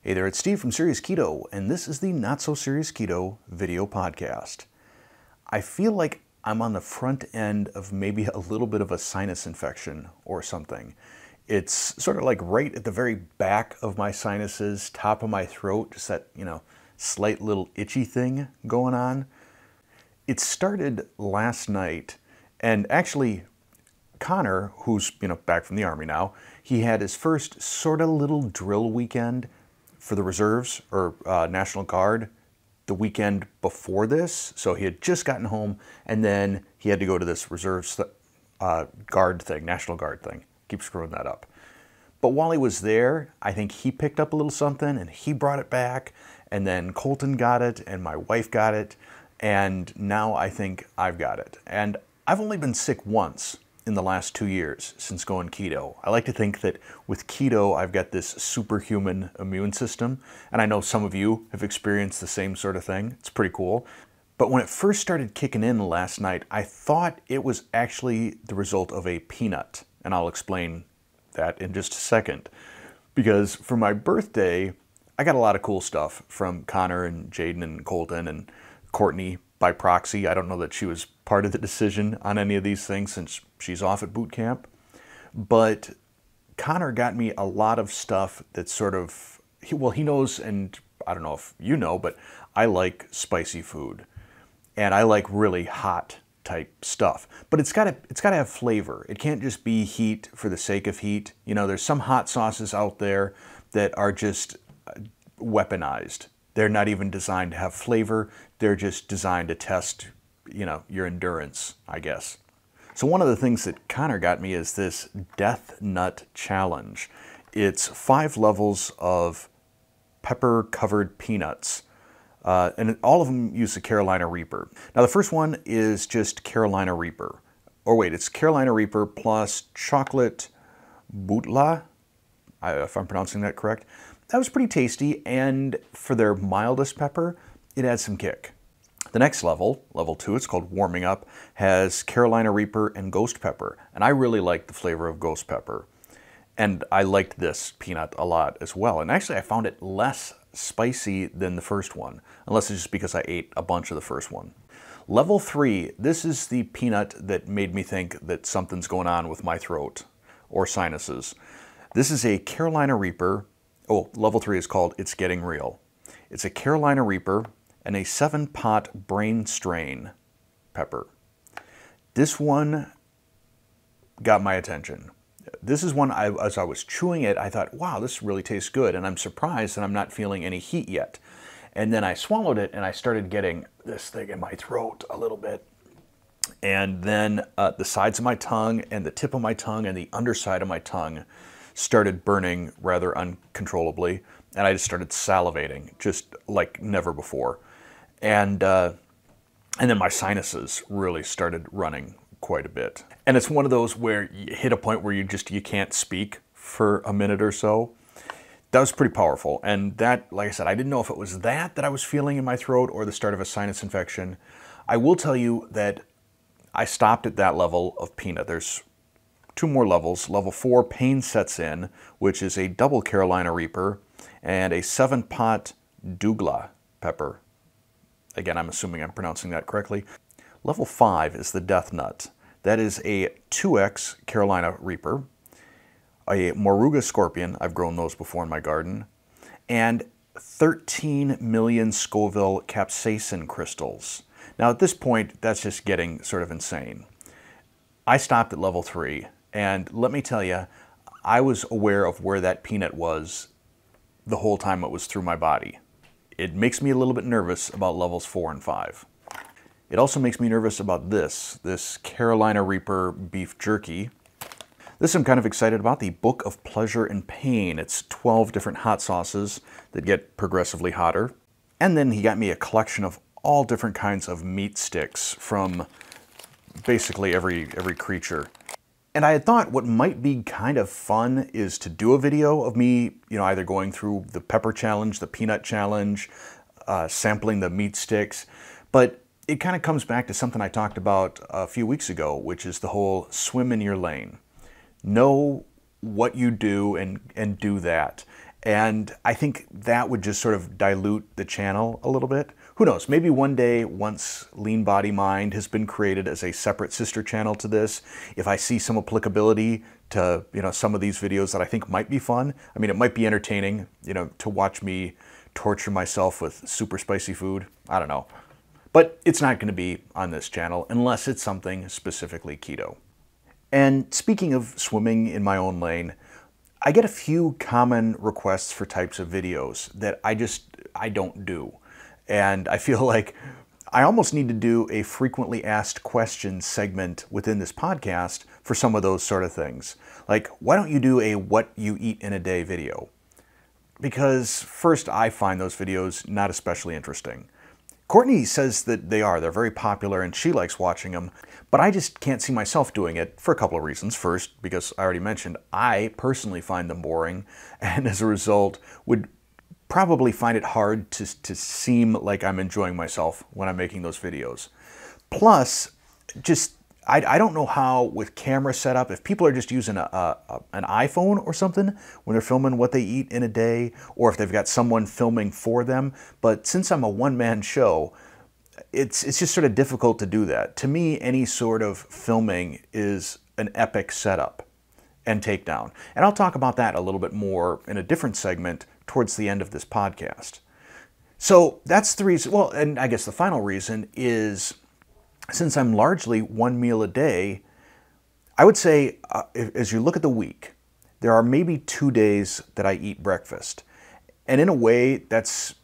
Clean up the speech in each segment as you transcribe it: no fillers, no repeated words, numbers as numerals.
Hey there, it's Steve from Serious Keto, and this is the Not So Serious Keto video podcast. I feel like I'm on the front end of maybe a little bit of a sinus infection or something. It's sort of like right at the very back of my sinuses, top of my throat, just that, slight little itchy thing going on. It started last night, and actually Connor, who's back from the Army now, he had his first sort of little drill weekend for the reserves or National Guard the weekend before this. So he had just gotten home, and then he had to go to this reserves guard thing, National Guard thing. Keep screwing that up. But while he was there, I think he picked up a little something and he brought it back, and then Colton got it and my wife got it, and now I think I've got it. And I've only been sick once in the last 2 years since going keto. I like to think that with keto, I've got this superhuman immune system, and I know some of you have experienced the same sort of thing. It's pretty cool. But when it first started kicking in last night, I thought it was actually the result of a peanut, and I'll explain that in just a second. Because for my birthday, I got a lot of cool stuff from Connor and Jaden and Colton and Courtney by proxy. I don't know that she was part of the decision on any of these things since she's off at boot camp. But Connor got me a lot of stuff that's sort of, he knows, and I don't know if you know, but I like spicy food. And I like really hot type stuff. But it's got to have flavor. It can't just be heat for the sake of heat. There's some hot sauces out there that are just weaponized. They're not even designed to have flavor. They're just designed to test, your endurance, I guess. So one of the things that Connor got me is this Death Nut Challenge. It's 5 levels of pepper-covered peanuts, and all of them use the Carolina Reaper. Now the first one is just Carolina Reaper. Or wait, it's Carolina Reaper plus chocolate bootla, if I'm pronouncing that correct. That was pretty tasty, and for their mildest pepper, it adds some kick. The next level, level 2, it's called Warming Up, has Carolina Reaper and Ghost Pepper. And I really like the flavor of Ghost Pepper. And I liked this peanut a lot as well. And actually, I found it less spicy than the first one, unless it's just because I ate a bunch of the first one. Level 3, this is the peanut that made me think that something's going on with my throat or sinuses. This is a Carolina Reaper. Oh, level 3 is called It's Getting Real. It's a Carolina Reaper and a 7-pot brain strain pepper. This one got my attention. This is one, as I was chewing it, I thought, wow, this really tastes good, and I'm surprised that I'm not feeling any heat yet. And then I swallowed it, and I started getting this thing in my throat a little bit. And then the sides of my tongue and the tip of my tongue and the underside of my tongue started burning rather uncontrollably, and I just started salivating, just like never before. And then my sinuses really started running quite a bit. And it's one of those where you hit a point where you can't speak for a minute or so. That was pretty powerful. And that, like I said, I didn't know if it was that I was feeling in my throat or the start of a sinus infection. I will tell you that I stopped at that level of peanut. There's 2 more levels. Level 4, pain sets in, which is a double Carolina Reaper and a 7-pot douglas pepper. Again, I'm assuming I'm pronouncing that correctly. Level 5 is the Death Nut. That is a 2X Carolina Reaper, a Moruga Scorpion, I've grown those before in my garden, and 13 million Scoville capsaicin crystals. Now at this point, that's just getting sort of insane. I stopped at level 3, and let me tell you, I was aware of where that peanut was the whole time it was through my body. It makes me a little bit nervous about levels 4 and 5. It also makes me nervous about this Carolina Reaper beef jerky. This I'm kind of excited about, the Book of Pleasure and Pain. It's 12 different hot sauces that get progressively hotter. And then he got me a collection of all different kinds of meat sticks from basically every creature. And I had thought what might be kind of fun is to do a video of me, either going through the pepper challenge, the peanut challenge, sampling the meat sticks. But it kind of comes back to something I talked about a few weeks ago, which is the whole swim in your lane. Know what you do and do that. And I think that would just sort of dilute the channel a little bit. Who knows, maybe one day, once Lean Body Mind has been created as a separate sister channel to this, if I see some applicability to, some of these videos that I think might be fun. I mean, it might be entertaining, to watch me torture myself with super spicy food. I don't know. But it's not going to be on this channel unless it's something specifically keto. And speaking of swimming in my own lane, I get a few common requests for types of videos that I don't do. And I feel like I almost need to do a frequently asked questions segment within this podcast for some of those sort of things. Like, why don't you do a what you eat in a day video? Because first, I find those videos not especially interesting. Courtney says that they're very popular and she likes watching them, but I just can't see myself doing it for a couple of reasons. First, because I already mentioned, I personally find them boring, and as a result would probably find it hard to seem like I'm enjoying myself when I'm making those videos. Plus, I don't know how with camera setup, if people are just using an iPhone or something when they're filming what they eat in a day, or if they've got someone filming for them. But since I'm a one-man show, it's just sort of difficult to do that. To me, any sort of filming is an epic setup and takedown. And I'll talk about that a little bit more in a different segment towards the end of this podcast. So that's the reason. Well, and I guess the final reason is, since I'm largely one meal a day, I would say as you look at the week, there are maybe 2 days that I eat breakfast. And in a way, that's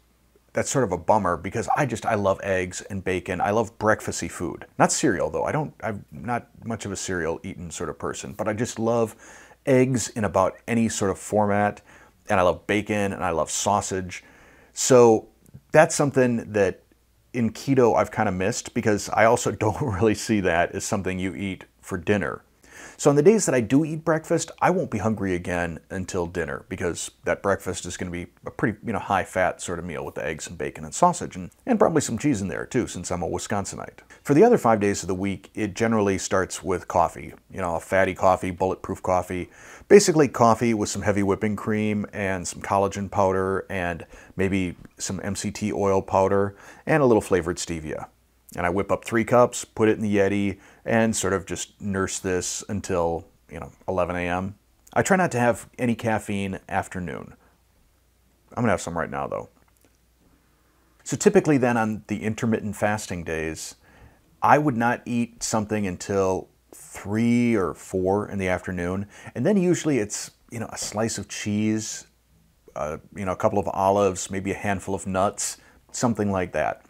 sort of a bummer because I love eggs and bacon. I love breakfasty food. Not cereal though. I'm not much of a cereal eating sort of person, but I just love eggs in about any sort of format. And I love bacon and I love sausage. So that's something that in keto I've kind of missed, because I also don't really see that as something you eat for dinner. So on the days that I do eat breakfast, I won't be hungry again until dinner, because that breakfast is going to be a pretty high fat sort of meal with the eggs and bacon and sausage, and probably some cheese in there too, since I'm a Wisconsinite. For the other 5 days of the week, it generally starts with coffee. A fatty coffee, bulletproof coffee. Basically coffee with some heavy whipping cream and some collagen powder and maybe some MCT oil powder and a little flavored stevia. And I whip up 3 cups, put it in the Yeti, and sort of just nurse this until, 11 a.m. I try not to have any caffeine after noon. I'm gonna have some right now though. So typically then on the intermittent fasting days, I would not eat something until 3 or 4 in the afternoon. And then usually it's, a slice of cheese, a couple of olives, maybe a handful of nuts, something like that.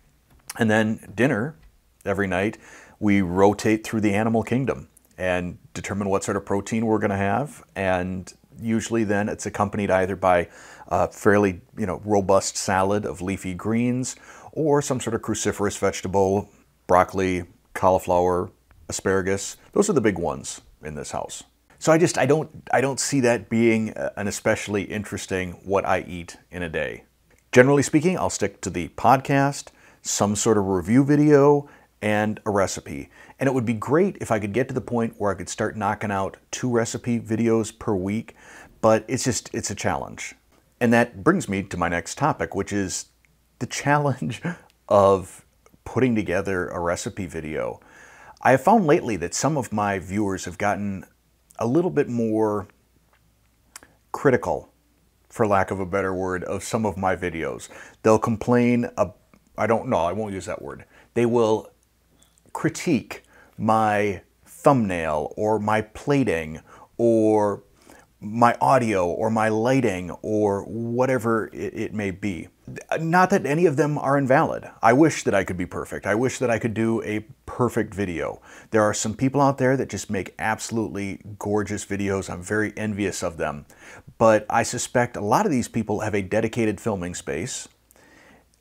And then dinner every night, we rotate through the animal kingdom and determine what sort of protein we're going to have. And usually then it's accompanied either by a fairly, robust salad of leafy greens or some sort of cruciferous vegetable, broccoli, cauliflower, asparagus. Those are the big ones in this house. So I don't see that being an especially interesting what I eat in a day. Generally speaking, I'll stick to the podcast, some sort of review video, and a recipe. And it would be great if I could get to the point where I could start knocking out 2 recipe videos per week, but it's a challenge. And that brings me to my next topic, which is the challenge of putting together a recipe video. I have found lately that some of my viewers have gotten a little bit more critical, for lack of a better word, of some of my videos. They'll complain, I won't use that word. They will critique my thumbnail or my plating or my audio or my lighting or whatever it may be. Not that any of them are invalid. I wish that I could be perfect. I wish that I could do a perfect video. There are some people out there that just make absolutely gorgeous videos. I'm very envious of them. But I suspect a lot of these people have a dedicated filming space.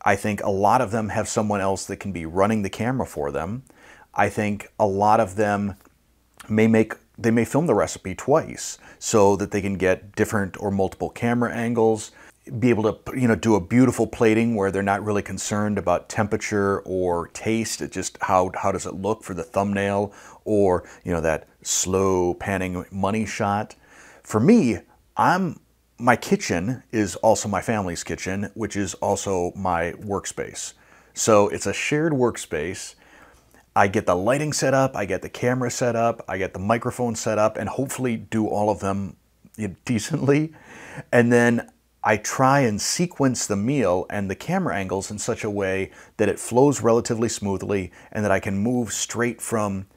I think a lot of them have someone else that can be running the camera for them. I think a lot of them may film the recipe twice so that they can get different or multiple camera angles, be able to do a beautiful plating where they're not really concerned about temperature or taste. It's just how does it look for the thumbnail, or that slow panning money shot. For me, I'm my kitchen is also my family's kitchen, which is also my workspace. So it's a shared workspace. I get the lighting set up, I get the camera set up, I get the microphone set up, and hopefully do all of them decently. And then I try and sequence the meal and the camera angles in such a way that it flows relatively smoothly and that I can move straight from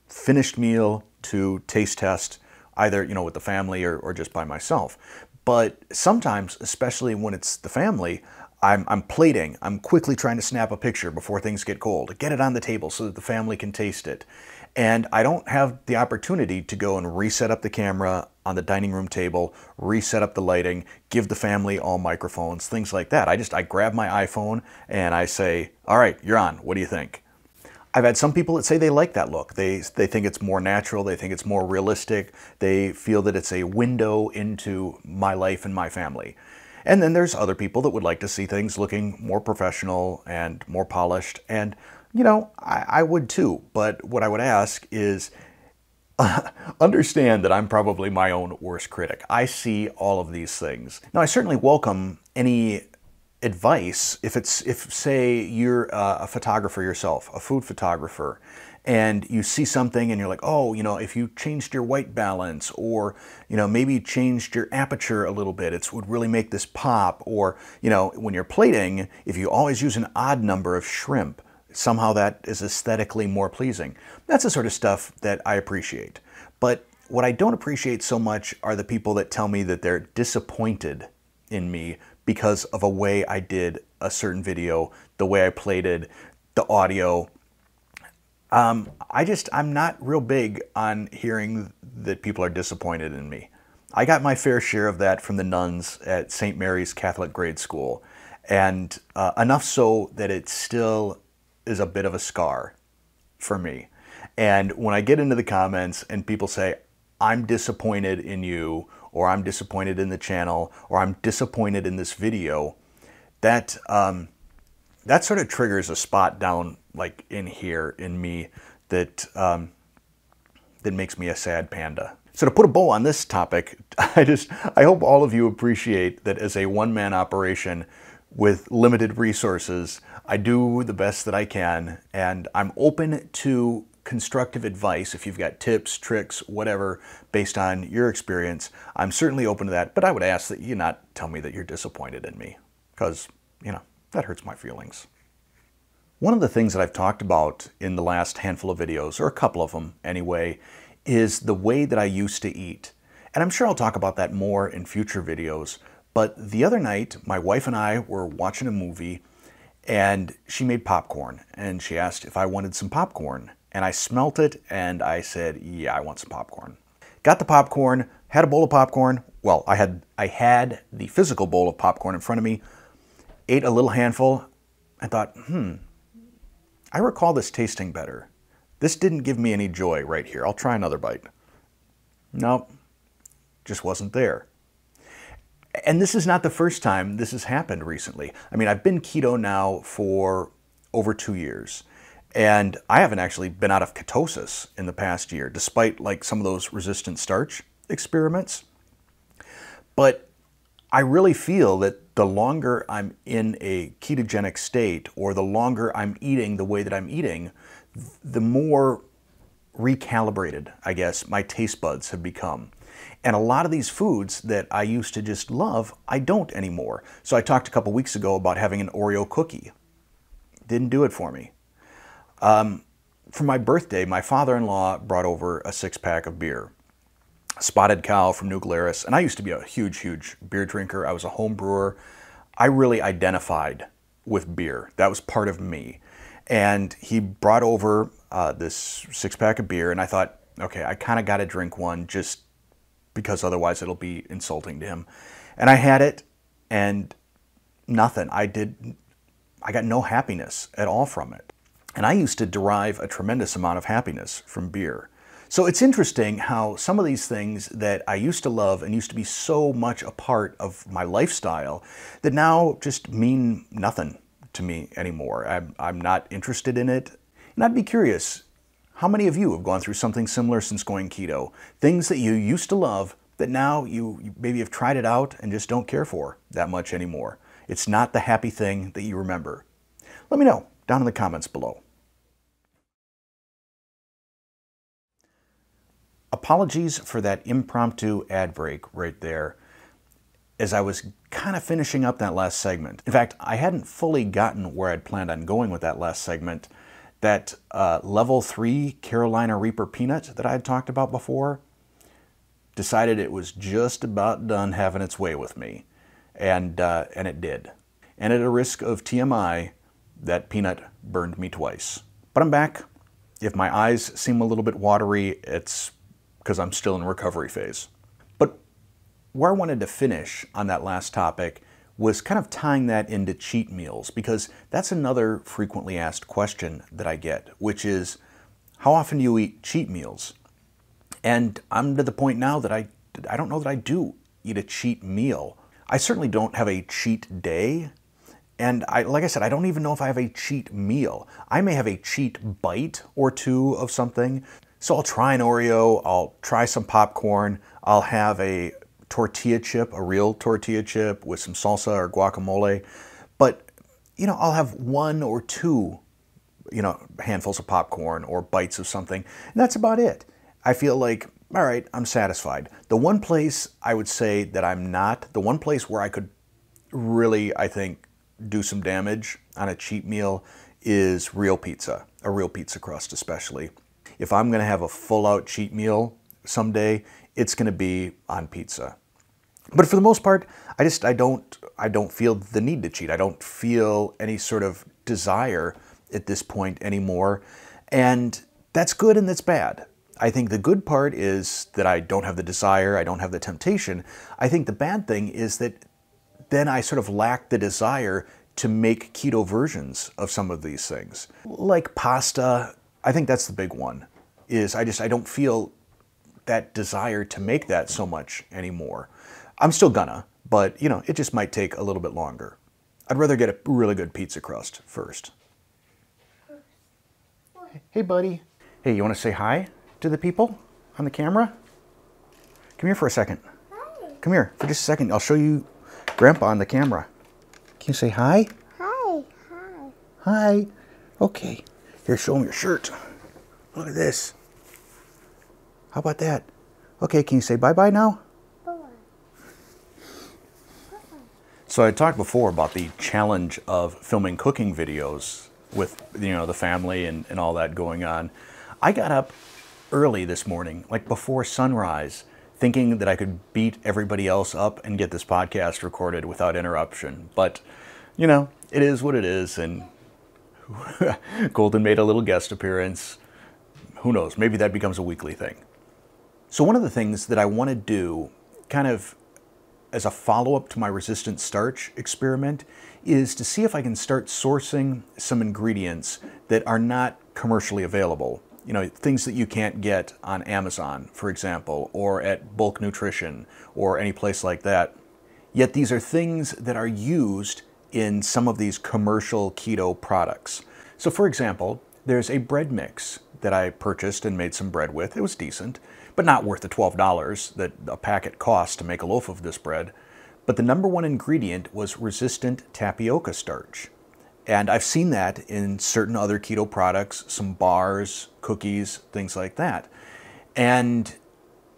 finished meal to taste test, either, with the family or just by myself. But sometimes, especially when it's the family, I'm plating. I'm quickly trying to snap a picture before things get cold, get it on the table so that the family can taste it. And I don't have the opportunity to go and reset up the camera on the dining room table, reset up the lighting, give the family all microphones, things like that. I grab my iPhone and I say, all right, you're on. What do you think? I've had some people that say they like that look. They think it's more natural. They think it's more realistic. They feel that it's a window into my life and my family. And then there's other people that would like to see things looking more professional and more polished. And, I would too. But what I would ask is, understand that I'm probably my own worst critic. I see all of these things. Now, I certainly welcome any advice if say you're a photographer yourself, a food photographer, and you see something and you're like, oh, if you changed your white balance, or maybe changed your aperture a little bit, it would really make this pop. Or when you're plating, if you always use an odd number of shrimp, somehow that is aesthetically more pleasing. That's the sort of stuff that I appreciate. But what I don't appreciate so much are the people that tell me that they're disappointed in me because of a way I did a certain video, the way I plated, the audio. I'm not real big on hearing that people are disappointed in me. I got my fair share of that from the nuns at St. Mary's Catholic Grade School, and enough so that it still is a bit of a scar for me. And when I get into the comments and people say, I'm disappointed in you, or I'm disappointed in the channel, or I'm disappointed in this video, that sort of triggers a spot down like in here in me that makes me a sad panda. So to put a bow on this topic, I hope all of you appreciate that as a one-man operation with limited resources, I do the best that I can, and I'm open to constructive advice. If you've got tips, tricks, whatever, based on your experience, I'm certainly open to that. But I would ask that you not tell me that you're disappointed in me, because, that hurts my feelings. One of the things that I've talked about in the last handful of videos, or a couple of them anyway, is the way that I used to eat. And I'm sure I'll talk about that more in future videos. But the other night, my wife and I were watching a movie, and she made popcorn, and she asked if I wanted some popcorn. And I smelt it, and I said, yeah, I want some popcorn. Got the popcorn, had a bowl of popcorn. Well, I had the physical bowl of popcorn in front of me, ate a little handful, and thought, I recall this tasting better. This didn't give me any joy right here. I'll try another bite. Nope, just wasn't there. And this is not the first time this has happened recently. I mean, I've been keto now for over 2 years. And I haven't actually been out of ketosis in the past year, despite like some of those resistant starch experiments. But I really feel that the longer I'm in a ketogenic state, or the longer I'm eating the way that I'm eating, the more recalibrated, I guess, my taste buds have become. And a lot of these foods that I used to just love, I don't anymore. So I talked a couple weeks ago about having an Oreo cookie. Didn't do it for me. For my birthday, my father-in-law brought over a 6-pack of beer. Spotted Cow from New Glarus. And I used to be a huge, huge beer drinker. I was a home brewer. I really identified with beer. That was part of me. And he brought over this 6-pack of beer, and I thought, okay, I kind of got to drink one just because otherwise it'll be insulting to him. And I had it, and nothing. I got no happiness at all from it. And I used to derive a tremendous amount of happiness from beer. So it's interesting how some of these things that I used to love and used to be so much a part of my lifestyle that now just mean nothing to me anymore. I'm not interested in it. And I'd be curious, how many of you have gone through something similar since going keto? Things that you used to love that now you maybe have tried it out and just don't care for that much anymore. It's not the happy thing that you remember. Let me know down in the comments below. Apologies for that impromptu ad break right there, as I was kind of finishing up that last segment. In fact, I hadn't fully gotten where I'd planned on going with that last segment. That level 3 Carolina Reaper peanut that I had talked about before decided it was just about done having its way with me. And it did. And at a risk of TMI, that peanut burned me twice. But I'm back. If my eyes seem a little bit watery, it's because I'm still in recovery phase. But where I wanted to finish on that last topic was kind of tying that into cheat meals, because that's another frequently asked question that I get, which is, how often do you eat cheat meals? And I'm to the point now that I don't know that I do eat a cheat meal. I certainly don't have a cheat day. And like I said, I don't even know if I have a cheat meal. I may have a cheat bite or two of something. So I'll try an Oreo, I'll try some popcorn, I'll have a tortilla chip, a real tortilla chip with some salsa or guacamole. But, I'll have one or two, handfuls of popcorn or bites of something. And that's about it. I feel like, all right, I'm satisfied. The one place I would say that I'm not, the one place where I could really, I think, do some damage on a cheat meal is real pizza, a real pizza crust especially. If I'm going to have a full-out cheat meal someday, it's going to be on pizza. But for the most part, I don't feel the need to cheat. I don't feel any sort of desire at this point anymore. And that's good and that's bad. I think the good part is that I don't have the desire, I don't have the temptation. I think the bad thing is that then I sort of lack the desire to make keto versions of some of these things. Like pasta, I think that's the big one, is I don't feel that desire to make that so much anymore. I'm still gonna, but it just might take a little bit longer. I'd rather get a really good pizza crust first. Hey buddy. Hey, you wanna say hi to the people on the camera? Come here for a second. Hi. Come here for just a second. I'll show you Grandpa on the camera. Can you say hi? Hi. Hi. Hi. Okay. Here, show him your shirt. Look at this. How about that? Okay, can you say bye-bye now? Bye. So I talked before about the challenge of filming cooking videos with, the family and all that going on. I got up early this morning, like before sunrise, thinking that I could beat everybody else up and get this podcast recorded without interruption. But, it is what it is, and Golden made a little guest appearance. Who knows, maybe that becomes a weekly thing. So one of the things that I want to do, kind of as a follow-up to my resistant starch experiment, is to see if I can start sourcing some ingredients that are not commercially available. Things that you can't get on Amazon, for example, or at Bulk Nutrition, or any place like that. Yet these are things that are used in some of these commercial keto products. So for example, there's a bread mix that I purchased and made some bread with. It was decent, but not worth the $12 that a packet costs to make a loaf of this bread. But the number one ingredient was resistant tapioca starch. And I've seen that in certain other keto products, some bars, cookies, things like that. And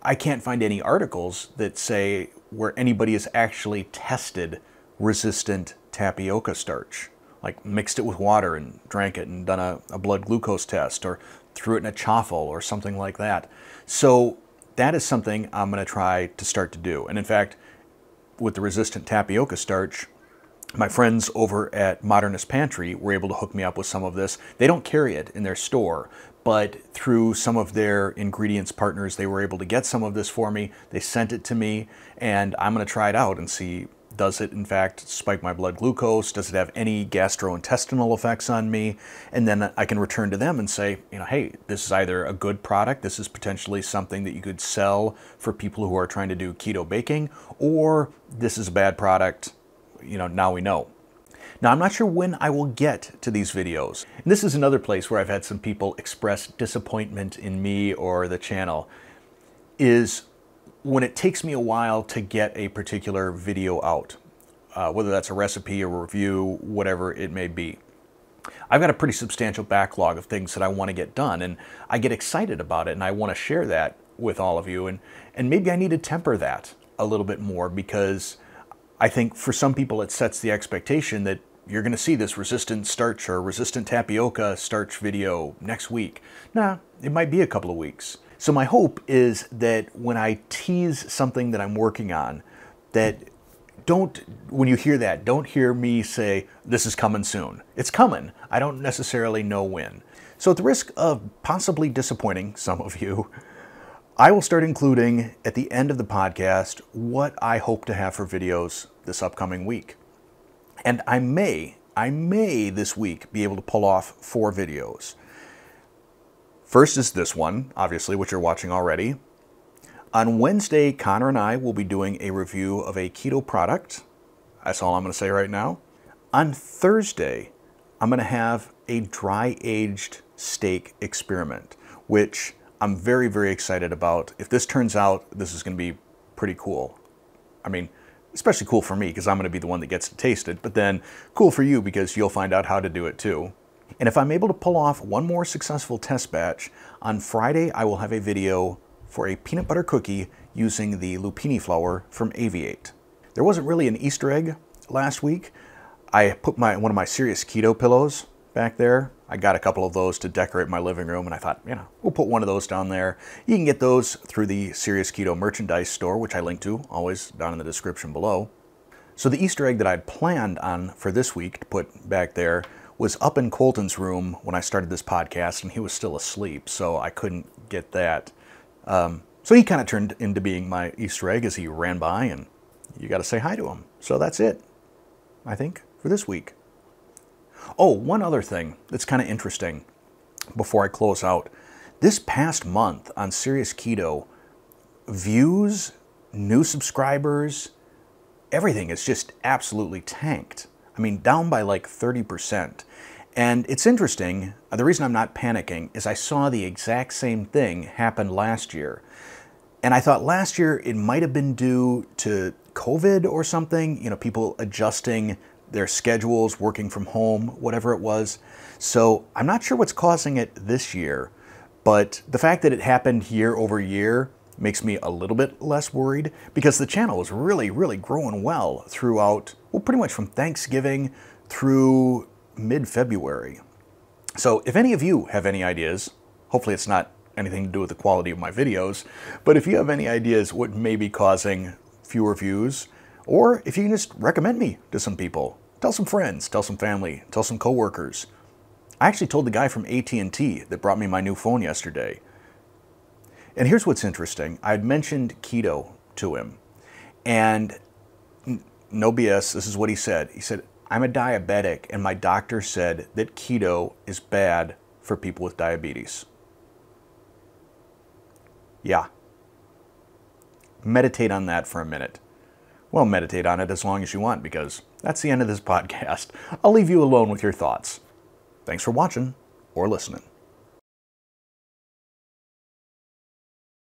I can't find any articles that say where anybody has actually tested resistant tapioca starch, like mixed it with water and drank it and done a blood glucose test or threw it in a chaffle or something like that. So that is something I'm going to try to start to do. And in fact, with the resistant tapioca starch, my friends over at Modernist Pantry were able to hook me up with some of this. They don't carry it in their store, but through some of their ingredients partners, they were able to get some of this for me. They sent it to me, and I'm going to try it out and see, does it in fact spike my blood glucose? Does it have any gastrointestinal effects on me? And then I can return to them and say, hey, this is either a good product, this is potentially something that you could sell for people who are trying to do keto baking, or this is a bad product. Now we know. Now, I'm not sure when I will get to these videos. And this is another place where I've had some people express disappointment in me or the channel, is when it takes me a while to get a particular video out, whether that's a recipe, a review, whatever it may be. I've got a pretty substantial backlog of things that I want to get done, and I get excited about it, and I want to share that with all of you, and maybe I need to temper that a little bit more, because I think for some people it sets the expectation that you're going to see this resistant starch or resistant tapioca starch video next week. Nah, it might be a couple of weeks. So my hope is that when I tease something that I'm working on, that when you hear that, don't hear me say, this is coming soon. It's coming. I don't necessarily know when. So at the risk of possibly disappointing some of you, I will start including at the end of the podcast what I hope to have for videos this upcoming week. And I may this week be able to pull off 4 videos. First is this one, obviously, which you're watching already. On Wednesday, Connor and I will be doing a review of a keto product. That's all I'm going to say right now. On Thursday, I'm going to have a dry-aged steak experiment, which I'm very, very excited about. If this turns out, this is going to be pretty cool. I mean, especially cool for me because I'm going to be the one that gets to taste it, but then cool for you because you'll find out how to do it too. And if I'm able to pull off one more successful test batch, on Friday I will have a video for a peanut butter cookie using the lupini flour from Aviate. There wasn't really an Easter egg last week. I put one of my Serious Keto pillows back there. I got a couple of those to decorate my living room, and I thought, we'll put one of those down there. You can get those through the Serious Keto merchandise store, which I link to, always down in the description below. So the Easter egg that I'd planned on for this week to put back there was up in Colton's room when I started this podcast, and he was still asleep, so I couldn't get that. So he kind of turned into being my Easter egg as he ran by, and you got to say hi to him. So that's it, I think, for this week. Oh, one other thing that's kind of interesting before I close out. This past month on Serious Keto, views, new subscribers, everything is just absolutely tanked. I mean, down by like 30%. And it's interesting, the reason I'm not panicking is I saw the exact same thing happen last year. And I thought last year it might have been due to COVID or something, people adjusting their schedules, working from home, whatever it was. So I'm not sure what's causing it this year, but the fact that it happened year over year makes me a little bit less worried, because the channel was really, really growing well throughout, well, pretty much from Thanksgiving through mid-February. So if any of you have any ideas, hopefully it's not anything to do with the quality of my videos, but if you have any ideas what may be causing fewer views, or if you can just recommend me to some people, tell some friends, tell some family, tell some coworkers. I actually told the guy from AT&T that brought me my new phone yesterday. And here's what's interesting. I had mentioned keto to him, and no BS, this is what he said. He said, I'm a diabetic, and my doctor said that keto is bad for people with diabetes. Yeah. Meditate on that for a minute. Well, meditate on it as long as you want, because that's the end of this podcast. I'll leave you alone with your thoughts. Thanks for watching or listening.